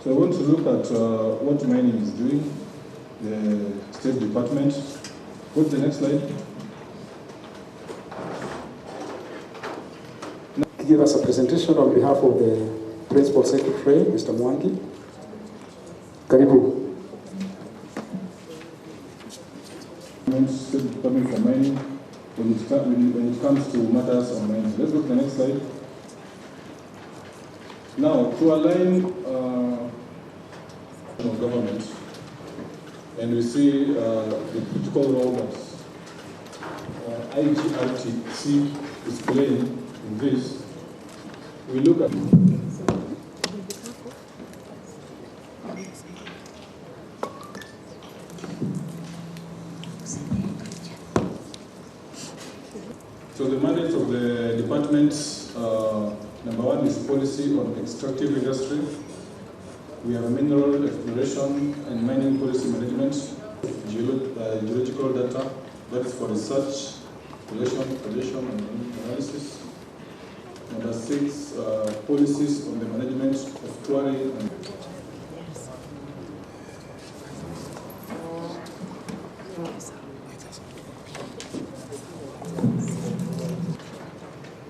So I want to look at what mining is doing, the State Department. Go to the next slide. Give us a presentation on behalf of the Principal Secretary, Mr. Mwangi. Karibu. State Department for mining when it comes to matters of mining. Let's go to the next slide. Now, to align government, and we see the critical role that IGRTC is playing in this, we look at so the mandate of the department, number one is policy on extractive industry. We have mineral exploration and mining policy management, geological data, that is for research, collection and analysis. Number six, policies on the management of quarry and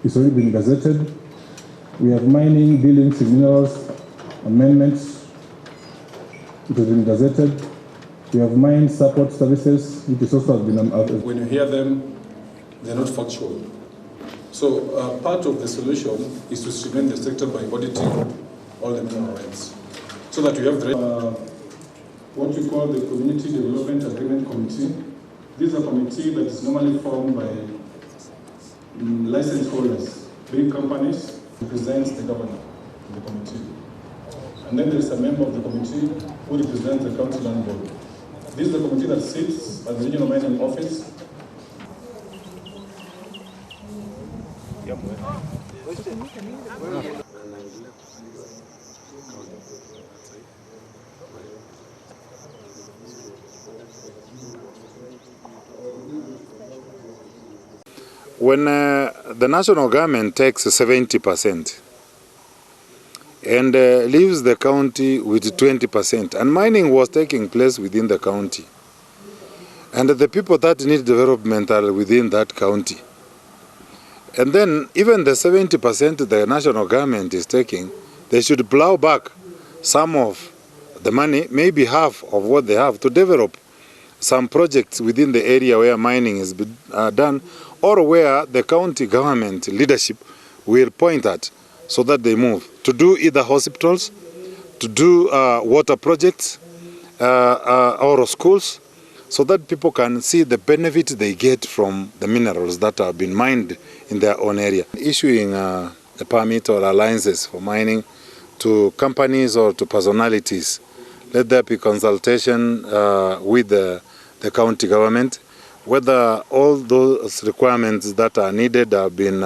it's already been gazetted. We have mining, dealings in minerals, amendments. It has been gazetted. We have mine support services, which is also has been. When you hear them, they're not factual. So part of the solution is to strengthen the sector by auditing all the mineral rights, so that you have the what we call the Community Development Agreement Committee. This is a committee that is normally formed by license holders, big companies, represents the governor of the committee. And then there is a member of the committee who represents the county land board. This is the committee that sits at the regional mining office. When the national government takes 70% and leaves the county with 20%, and mining was taking place within the county, and the people that need development are within that county, and then even the 70% the national government is taking, they should plow back some of the money, maybe half of what they have, to develop some projects within the area where mining is done, or where the county government leadership will point at, so that they move to do either hospitals, to do water projects, or schools, so that people can see the benefit they get from the minerals that have been mined in their own area. Issuing a permit or alliances for mining to companies or to personalities, let there be consultation with the county government, whether all those requirements that are needed have been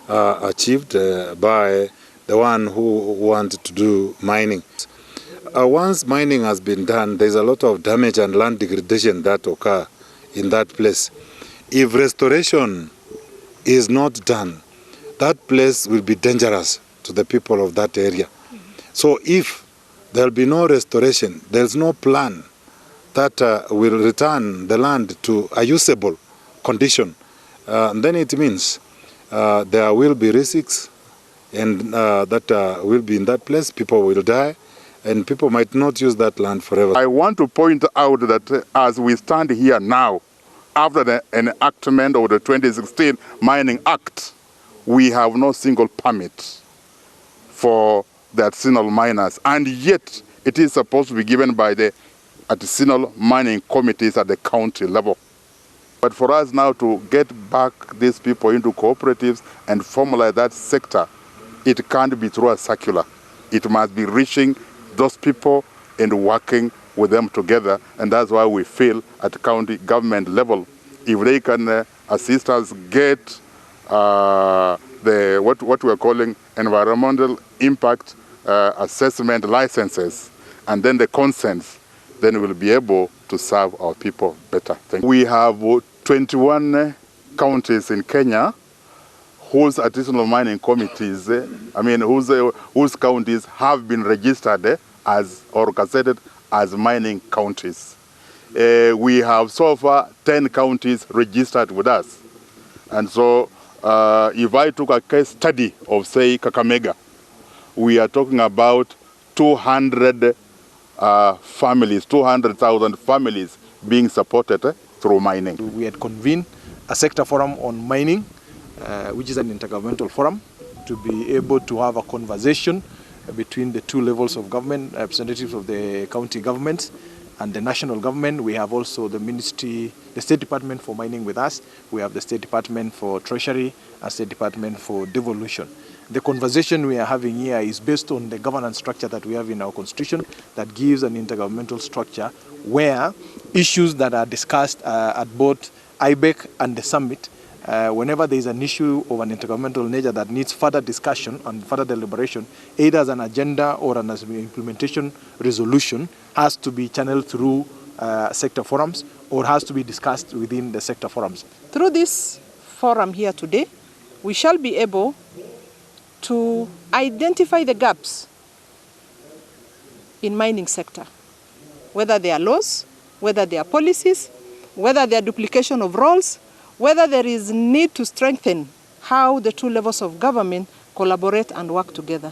achieved by the one who wants to do mining. Once mining has been done, there's a lot of damage and land degradation that occur in that place. If restoration is not done, that place will be dangerous to the people of that area. So if there will be no restoration, there's no plan that will return the land to a usable condition, then it means there will be risks, and that will be in that place. People will die, and people might not use that land forever. I want to point out that as we stand here now, after the enactment of the 2016 Mining Act, we have no single permit for the artisanal miners, and yet it is supposed to be given by the artisanal mining committees at the county level. But for us now to get back these people into cooperatives and formalize that sector, it can't be through a circular. It must be reaching those people and working with them together, and that's why we feel at the county government level, if they can assist us get what we are calling environmental impact assessment licenses, and then the consents, then we'll be able to serve our people better. Thank you. We have 21 counties in Kenya whose artisanal mining committees, whose counties have been registered as or gazetted as mining counties. We have so far 10 counties registered with us. And so if I took a case study of, say, Kakamega, we are talking about 200 families, 200,000 families being supported through mining. We had convened a sector forum on mining, which is an intergovernmental forum, to be able to have a conversation between the two levels of government, representatives of the county governments and the national government. We have also the ministry, the State Department for mining with us. We have the State Department for Treasury and State Department for Devolution. The conversation we are having here is based on the governance structure that we have in our constitution that gives an intergovernmental structure where issues that are discussed at both IBEC and the summit, whenever there is an issue of an intergovernmental nature that needs further discussion and further deliberation, either as an agenda or as an implementation resolution, has to be channeled through sector forums or has to be discussed within the sector forums. Through this forum here today, we shall be able to identify the gaps in mining sector, whether they are laws, whether they are policies, whether there are duplication of roles, whether there is need to strengthen how the two levels of government collaborate and work together.